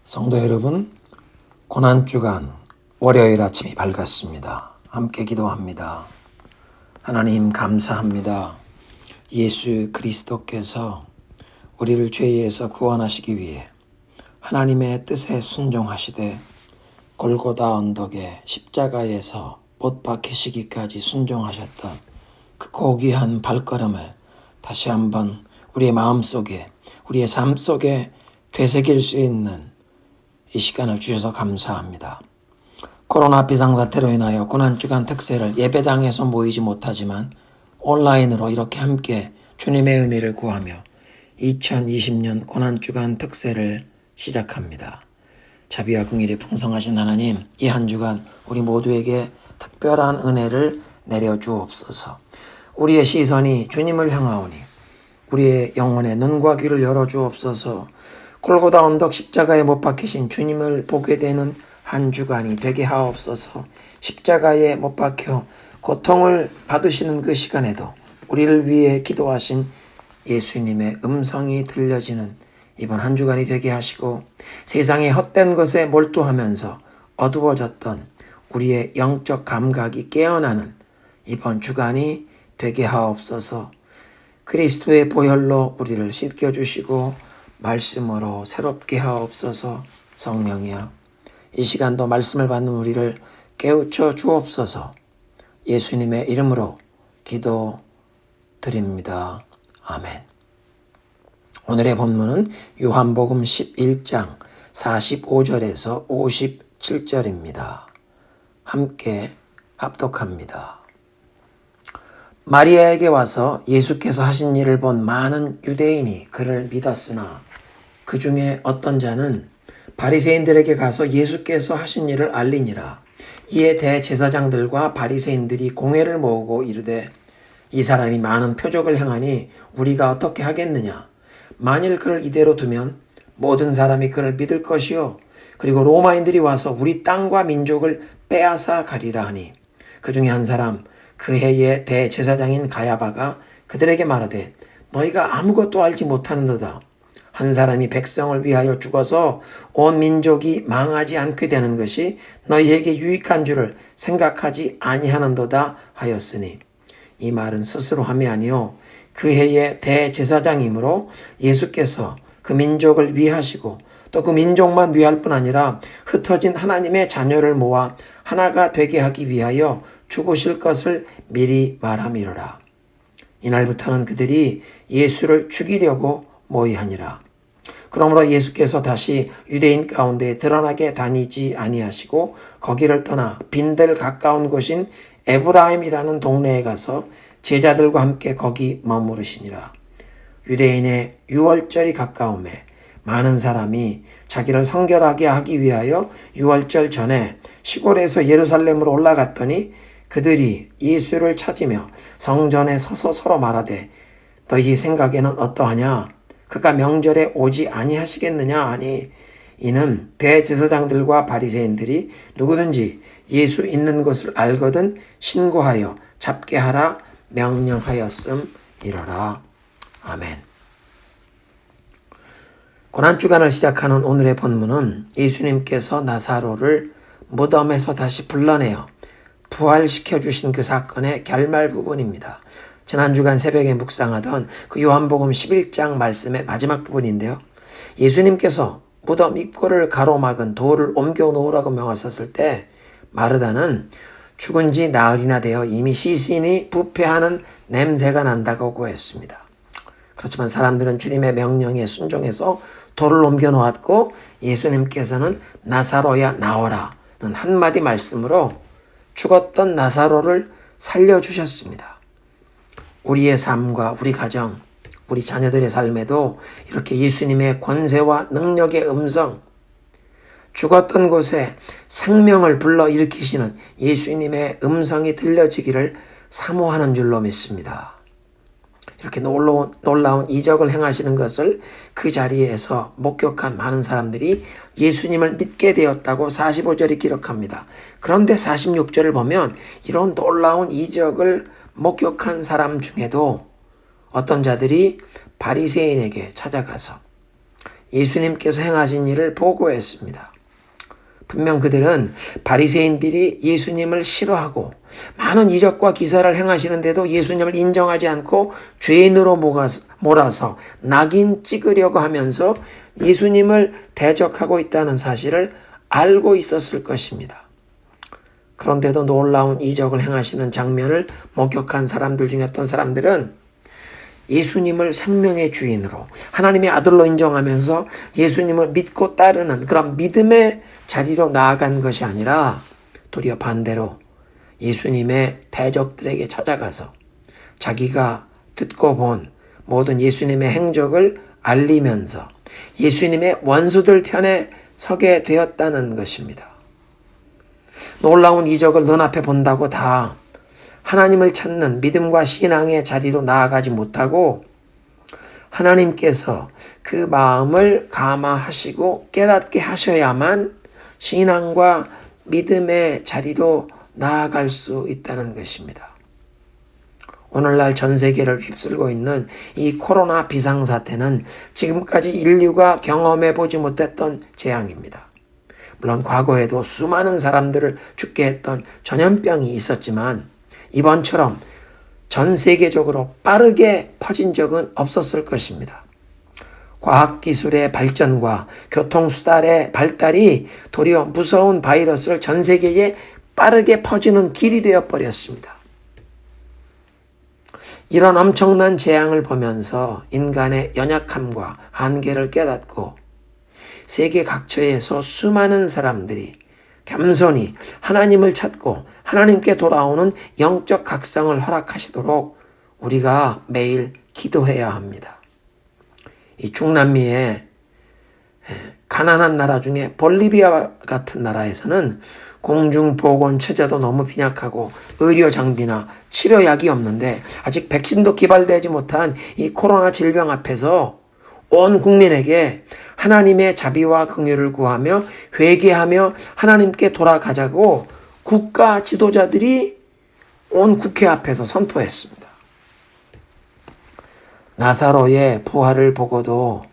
성도 여러분, 고난주간 월요일 아침이 밝았습니다. 함께 기도합니다. 하나님 감사합니다. 예수 그리스도께서 우리를 죄에서 구원하시기 위해 하나님의 뜻에 순종하시되 골고다 언덕에 십자가에서 못 박히시기까지 순종하셨던 그 고귀한 발걸음을 다시 한번 우리의 마음속에, 우리의 삶 속에 되새길 수 있는 이 시간을 주셔서 감사합니다. 코로나 비상사태로 인하여 고난주간 특세를 예배당에서 모이지 못하지만 온라인으로 이렇게 함께 주님의 은혜를 구하며 2020년 고난주간 특세를 시작합니다. 자비와 긍휼이 풍성하신 하나님, 이 한 주간 우리 모두에게 특별한 은혜를 내려주옵소서. 우리의 시선이 주님을 향하오니 우리의 영혼의 눈과 귀를 열어주옵소서. 골고다 언덕 십자가에 못 박히신 주님을 보게 되는 한 주간이 되게 하옵소서. 십자가에 못 박혀 고통을 받으시는 그 시간에도 우리를 위해 기도하신 예수님의 음성이 들려지는 이번 한 주간이 되게 하시고, 세상의 헛된 것에 몰두하면서 어두워졌던 우리의 영적 감각이 깨어나는 이번 주간이 되게 하옵소서. 그리스도의 보혈로 우리를 씻겨주시고 말씀으로 새롭게 하옵소서. 성령이여, 이 시간도 말씀을 받는 우리를 깨우쳐 주옵소서. 예수님의 이름으로 기도드립니다. 아멘. 오늘의 본문은 요한복음 11장 45절에서 57절입니다. 함께 합독합니다. 마리아에게 와서 예수께서 하신 일을 본 많은 유대인이 그를 믿었으나 그 중에 어떤 자는 바리새인들에게 가서 예수께서 하신 일을 알리니라. 이에 대제사장들과 바리새인들이 공회를 모으고 이르되, 이 사람이 많은 표적을 행하니 우리가 어떻게 하겠느냐? 만일 그를 이대로 두면 모든 사람이 그를 믿을 것이요, 그리고 로마인들이 와서 우리 땅과 민족을 빼앗아 가리라 하니, 그 중에 한 사람 그 해의 대제사장인 가야바가 그들에게 말하되, 너희가 아무것도 알지 못하는도다. 한 사람이 백성을 위하여 죽어서 온 민족이 망하지 않게 되는 것이 너희에게 유익한 줄을 생각하지 아니하는도다 하였으니, 이 말은 스스로 함이 아니요 그 해의 대제사장이므로 예수께서 그 민족을 위하시고 또 그 민족만 위할 뿐 아니라 흩어진 하나님의 자녀를 모아 하나가 되게 하기 위하여 죽으실 것을 미리 말함이로라. 이날부터는 그들이 예수를 죽이려고 모의하니라. 그러므로 예수께서 다시 유대인 가운데 드러나게 다니지 아니하시고 거기를 떠나 빈들 가까운 곳인 에브라임이라는 동네에 가서 제자들과 함께 거기 머무르시니라. 유대인의 유월절이 가까움에 많은 사람이 자기를 성결하게 하기 위하여 유월절 전에 시골에서 예루살렘으로 올라갔더니 그들이 예수를 찾으며 성전에 서서 서로 말하되, 너희 생각에는 어떠하냐? 그가 명절에 오지 아니하시겠느냐 하니, 이는 대제사장들과 바리새인들이 누구든지 예수 있는 것을 알거든 신고하여 잡게 하라 명령하였음이로라. 아멘. 고난주간을 시작하는 오늘의 본문은 예수님께서 나사로를 무덤에서 다시 불러내어 부활시켜 주신 그 사건의 결말 부분입니다. 지난 주간 새벽에 묵상하던 그 요한복음 11장 말씀의 마지막 부분인데요. 예수님께서 무덤 입구를 가로막은 돌을 옮겨 놓으라고 명하셨을 때 마르다는 죽은 지 나흘이나 되어 이미 시신이 부패하는 냄새가 난다고 고했습니다. 그렇지만 사람들은 주님의 명령에 순종해서 돌을 옮겨 놓았고, 예수님께서는 나사로야 나오라는 한마디 말씀으로 죽었던 나사로를 살려주셨습니다. 우리의 삶과 우리 가정, 우리 자녀들의 삶에도 이렇게 예수님의 권세와 능력의 음성, 죽었던 곳에 생명을 불러일으키시는 예수님의 음성이 들려지기를 사모하는 줄로 믿습니다. 이렇게 놀라운 이적을 행하시는 것을 그 자리에서 목격한 많은 사람들이 예수님을 믿게 되었다고 45절이 기록합니다. 그런데 46절을 보면 이런 놀라운 이적을 목격한 사람 중에도 어떤 자들이 바리새인에게 찾아가서 예수님께서 행하신 일을 보고했습니다. 분명 그들은 바리새인들이 예수님을 싫어하고 많은 이적과 기사를 행하시는데도 예수님을 인정하지 않고 죄인으로 몰아서 낙인 찍으려고 하면서 예수님을 대적하고 있다는 사실을 알고 있었을 것입니다. 그런데도 놀라운 이적을 행하시는 장면을 목격한 사람들 중에 어떤 사람들은 예수님을 생명의 주인으로 하나님의 아들로 인정하면서 예수님을 믿고 따르는 그런 믿음의 자리로 나아간 것이 아니라 도리어 반대로 예수님의 대적들에게 찾아가서 자기가 듣고 본 모든 예수님의 행적을 알리면서 예수님의 원수들 편에 서게 되었다는 것입니다. 놀라운 이적을 눈앞에 본다고 다 하나님을 찾는 믿음과 신앙의 자리로 나아가지 못하고 하나님께서 그 마음을 감화하시고 깨닫게 하셔야만 신앙과 믿음의 자리로 나아갈 수 있다는 것입니다. 오늘날 전 세계를 휩쓸고 있는 이 코로나 비상사태는 지금까지 인류가 경험해 보지 못했던 재앙입니다. 물론 과거에도 수많은 사람들을 죽게 했던 전염병이 있었지만 이번처럼 전 세계적으로 빠르게 퍼진 적은 없었을 것입니다. 과학기술의 발전과 교통수단의 발달이 도리어 무서운 바이러스를 전 세계에 빠르게 퍼지는 길이 되어버렸습니다. 이런 엄청난 재앙을 보면서 인간의 연약함과 한계를 깨닫고 세계 각처에서 수많은 사람들이 겸손히 하나님을 찾고 하나님께 돌아오는 영적 각성을 허락하시도록 우리가 매일 기도해야 합니다. 이 중남미의 가난한 나라 중에 볼리비아 같은 나라에서는 공중보건 체제도 너무 빈약하고 의료 장비나 치료약이 없는데 아직 백신도 개발되지 못한 이 코로나 질병 앞에서 온 국민에게 하나님의 자비와 긍휼을 구하며 회개하며 하나님께 돌아가자고 국가 지도자들이 온 국회 앞에서 선포했습니다. 나사로의 부활을 보고도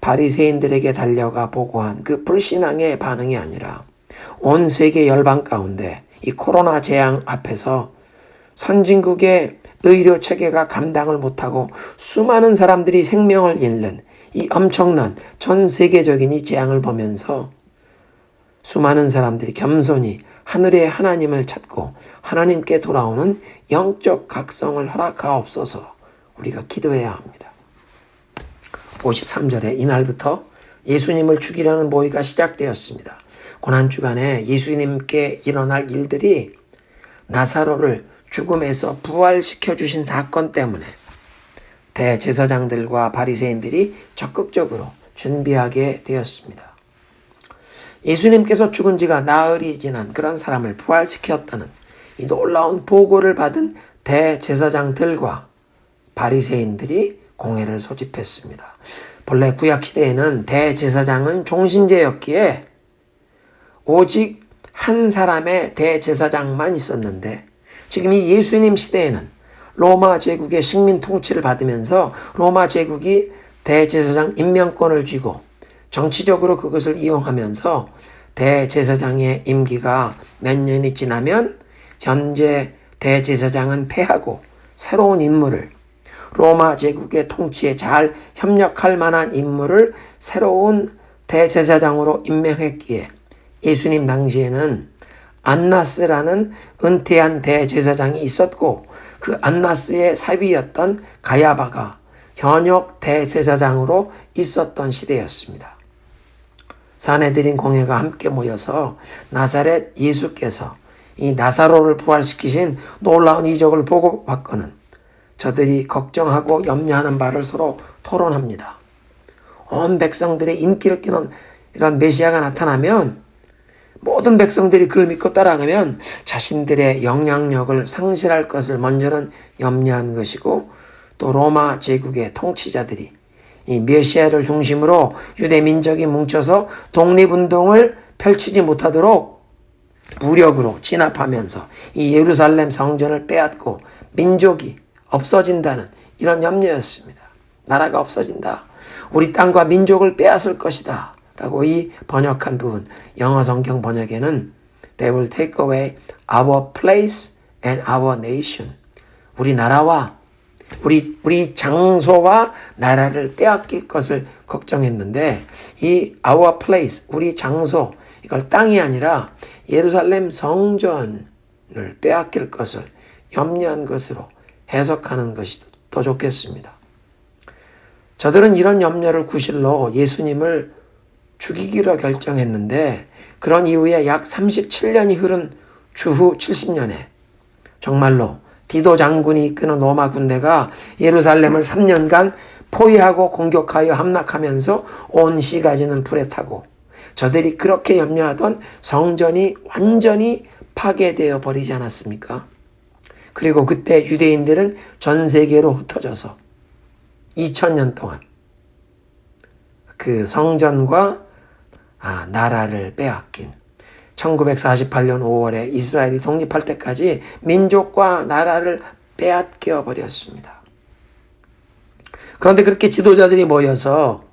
바리새인들에게 달려가 보고한 그 불신앙의 반응이 아니라 온 세계 열방 가운데 이 코로나 재앙 앞에서 선진국의 의료 체계가 감당을 못하고 수많은 사람들이 생명을 잃는 이 엄청난 전 세계적인 이 재앙을 보면서 수많은 사람들이 겸손히 하늘의 하나님을 찾고 하나님께 돌아오는 영적 각성을 허락하옵소서 우리가 기도해야 합니다. 53절에 이날부터 예수님을 죽이려는 모의가 시작되었습니다. 고난주간에 예수님께 일어날 일들이 나사로를 죽음에서 부활시켜 주신 사건 때문에 대제사장들과 바리새인들이 적극적으로 준비하게 되었습니다. 예수님께서 죽은 지가 나흘이 지난 그런 사람을 부활시켰다는 이 놀라운 보고를 받은 대제사장들과 바리새인들이 공회를 소집했습니다. 본래 구약시대에는 대제사장은 종신제였기에 오직 한 사람의 대제사장만 있었는데 지금 이 예수님 시대에는 로마 제국의 식민 통치를 받으면서 로마 제국이 대제사장 임명권을 쥐고 정치적으로 그것을 이용하면서 대제사장의 임기가 몇 년이 지나면 현재 대제사장은 패하고 새로운 인물을 로마 제국의 통치에 잘 협력할 만한 인물을 새로운 대제사장으로 임명했기에 예수님 당시에는 안나스라는 은퇴한 대제사장이 있었고 그 안나스의 사위였던 가야바가 현역 대제사장으로 있었던 시대였습니다. 사내들인 공회가 함께 모여서 나사렛 예수께서 이 나사로를 부활시키신 놀라운 이적을 보고 받고는 저들이 걱정하고 염려하는 바를 서로 토론합니다. 온 백성들의 인기를 끄는 이런 메시아가 나타나면 모든 백성들이 그를 믿고 따라가면 자신들의 영향력을 상실할 것을 먼저는 염려한 것이고 또 로마 제국의 통치자들이 이 메시아를 중심으로 유대 민족이 뭉쳐서 독립운동을 펼치지 못하도록 무력으로 진압하면서 이 예루살렘 성전을 빼앗고 민족이 없어진다는 이런 염려였습니다. 나라가 없어진다. 우리 땅과 민족을 빼앗을 것이다 라고 이 번역한 부분, 영어 성경 번역에는 They will take away our place and our nation. 우리 나라와 우리 장소와 나라를 빼앗길 것을 걱정했는데, 이 our place, 우리 장소, 이걸 땅이 아니라 예루살렘 성전을 빼앗길 것을 염려한 것으로 해석하는 것이 더 좋겠습니다. 저들은 이런 염려를 구실로 예수님을 죽이기로 결정했는데, 그런 이후에 약 37년이 흐른 주후 70년에 정말로 디도 장군이 이끄는 로마 군대가 예루살렘을 3년간 포위하고 공격하여 함락하면서 온 시가지는 불에 타고, 저들이 그렇게 염려하던 성전이 완전히 파괴되어 버리지 않았습니까? 그리고 그때 유대인들은 전 세계로 흩어져서 2000년 동안 그 성전과 나라를 빼앗긴, 1948년 5월에 이스라엘이 독립할 때까지 민족과 나라를 빼앗겨 버렸습니다. 그런데 그렇게 지도자들이 모여서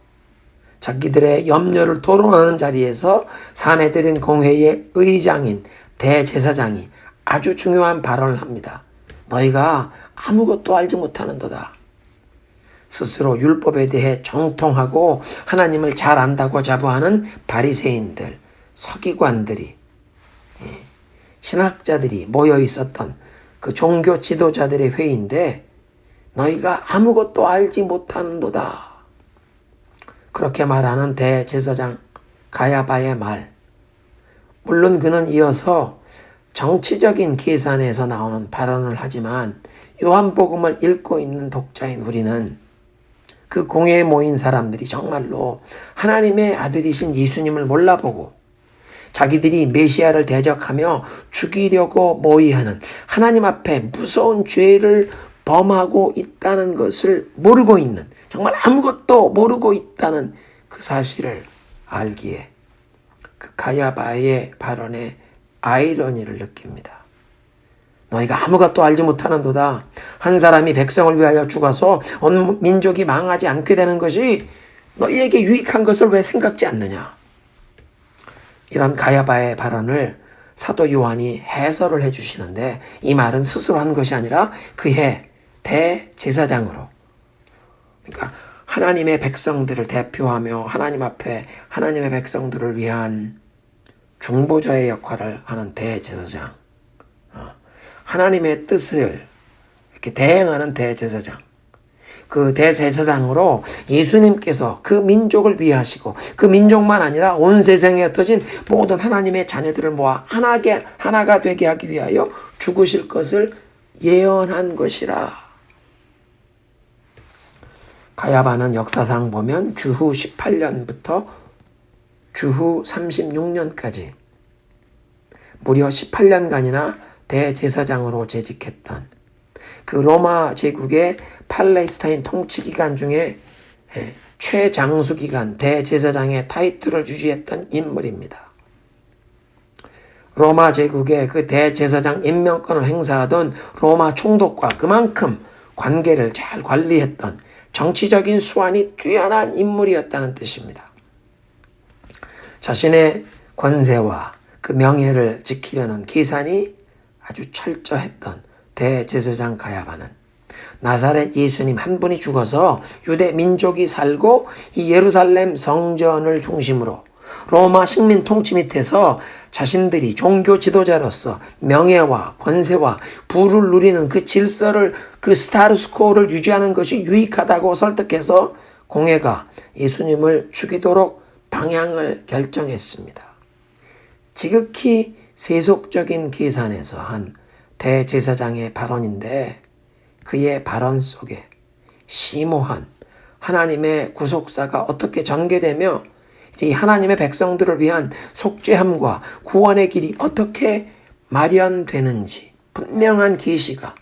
자기들의 염려를 토론하는 자리에서 사내들인 공회의 의장인 대제사장이 아주 중요한 발언을 합니다. 너희가 아무것도 알지 못하는도다. 스스로 율법에 대해 정통하고 하나님을 잘 안다고 자부하는 바리새인들, 서기관들이, 신학자들이 모여 있었던 그 종교 지도자들의 회의인데, 너희가 아무것도 알지 못하는도다. 그렇게 말하는 대제사장 가야바의 말. 물론 그는 이어서 정치적인 계산에서 나오는 발언을 하지만, 요한복음을 읽고 있는 독자인 우리는 그 공회에 모인 사람들이 정말로 하나님의 아들이신 예수님을 몰라보고 자기들이 메시아를 대적하며 죽이려고 모의하는 하나님 앞에 무서운 죄를 범하고 있다는 것을 모르고 있는, 정말 아무것도 모르고 있다는 그 사실을 알기에 그 가야바의 발언에 아이러니를 느낍니다. 너희가 아무것도 알지 못하는도다. 한 사람이 백성을 위하여 죽어서 온 민족이 망하지 않게 되는 것이 너희에게 유익한 것을 왜 생각지 않느냐. 이런 가야바의 발언을 사도 요한이 해설을 해주시는데, 이 말은 스스로 한 것이 아니라 그해 대제사장으로, 그러니까 하나님의 백성들을 대표하며 하나님 앞에 하나님의 백성들을 위한 중보자의 역할을 하는 대제사장, 하나님의 뜻을 이렇게 대행하는 대제사장, 그 대제사장으로 예수님께서 그 민족을 위하시고 그 민족만 아니라 온 세상에 흩어진 모든 하나님의 자녀들을 모아 하나가 되게 하기 위하여 죽으실 것을 예언한 것이라. 가야바는 역사상 보면 주후 18년부터 주후 36년까지 무려 18년간이나 대제사장으로 재직했던 그 로마 제국의 팔레스타인 통치 기간 중에 최장수 기간 대제사장의 타이틀을 유지했던 인물입니다. 로마 제국의 그 대제사장 임명권을 행사하던 로마 총독과 그만큼 관계를 잘 관리했던 정치적인 수완이 뛰어난 인물이었다는 뜻입니다. 자신의 권세와 그 명예를 지키려는 계산이 아주 철저했던 대제사장 가야바는 나사렛 예수님 한 분이 죽어서 유대 민족이 살고 이 예루살렘 성전을 중심으로 로마 식민 통치 밑에서 자신들이 종교 지도자로서 명예와 권세와 부를 누리는 그 질서를, 그 스타트스코어를 유지하는 것이 유익하다고 설득해서 공회가 예수님을 죽이도록 방향을 결정했습니다. 지극히 세속적인 계산에서 한 대제사장의 발언인데, 그의 발언 속에 심오한 하나님의 구속사가 어떻게 전개되며 이제 이 하나님의 백성들을 위한 속죄함과 구원의 길이 어떻게 마련되는지 분명한 계시가,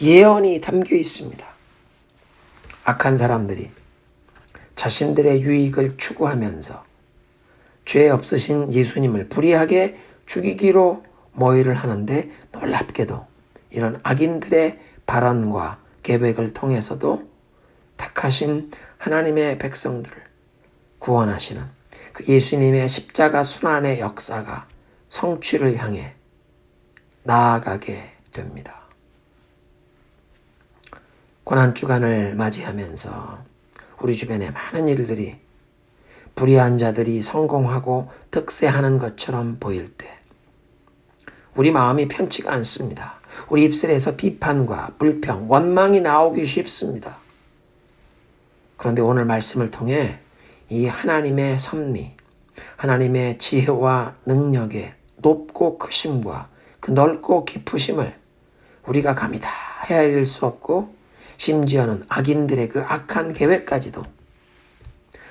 예언이 담겨 있습니다. 악한 사람들이 자신들의 유익을 추구하면서 죄 없으신 예수님을 불의하게 죽이기로 모의를 하는데, 놀랍게도 이런 악인들의 발언과 계획을 통해서도 택하신 하나님의 백성들을 구원하시는 그 예수님의 십자가 순환의 역사가 성취를 향해 나아가게 됩니다. 고난주간을 맞이하면서 우리 주변에 많은 일들이 불의한 자들이 성공하고 득세하는 것처럼 보일 때 우리 마음이 편치가 않습니다. 우리 입술에서 비판과 불평, 원망이 나오기 쉽습니다. 그런데 오늘 말씀을 통해 이 하나님의 섭리, 하나님의 지혜와 능력의 높고 크심과 그 넓고 깊으심을 우리가 감히 다 헤아릴 수 없고 심지어는 악인들의 그 악한 계획까지도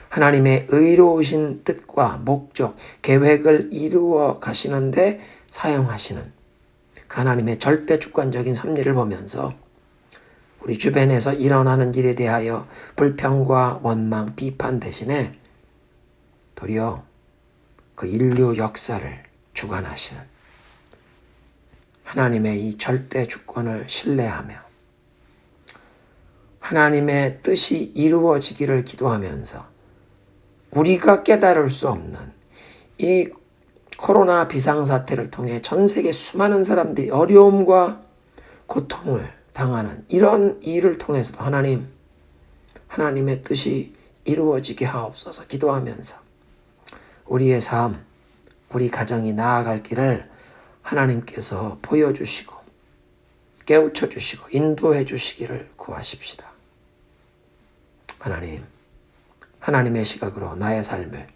하나님의 의로우신 뜻과 목적, 계획을 이루어 가시는데 사용하시는 그 하나님의 절대 주권적인 섭리를 보면서 우리 주변에서 일어나는 일에 대하여 불평과 원망, 비판 대신에 도리어 그 인류 역사를 주관하시는 하나님의 이 절대 주권을 신뢰하며 하나님의 뜻이 이루어지기를 기도하면서 우리가 깨달을 수 없는 이 코로나 비상사태를 통해 전 세계 수많은 사람들이 어려움과 고통을 당하는 이런 일을 통해서도 하나님의 뜻이 이루어지게 하옵소서 기도하면서 우리의 삶, 우리 가정이 나아갈 길을 하나님께서 보여주시고 깨우쳐 주시고 인도해 주시기를 구하십시다. 하나님의 시각으로 나의 삶을,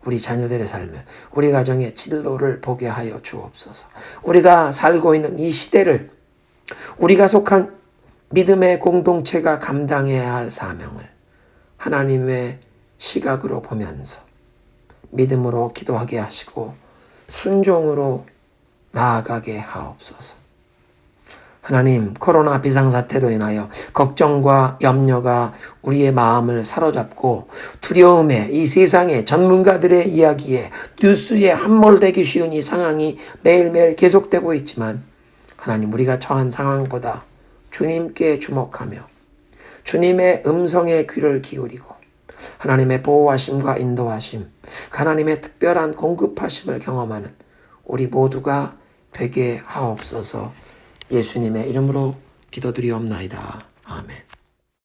우리 자녀들의 삶을, 우리 가정의 진로를 보게 하여 주옵소서. 우리가 살고 있는 이 시대를 우리가 속한 믿음의 공동체가 감당해야 할 사명을 하나님의 시각으로 보면서 믿음으로 기도하게 하시고 순종으로 나아가게 하옵소서. 하나님, 코로나 비상사태로 인하여 걱정과 염려가 우리의 마음을 사로잡고 두려움에 이 세상의 전문가들의 이야기에 뉴스에 함몰되기 쉬운 이 상황이 매일매일 계속되고 있지만 하나님, 우리가 처한 상황보다 주님께 주목하며 주님의 음성에 귀를 기울이고 하나님의 보호하심과 인도하심, 하나님의 특별한 공급하심을 경험하는 우리 모두가 되게 하옵소서. 예수님의 이름으로 기도드리옵나이다. 아멘.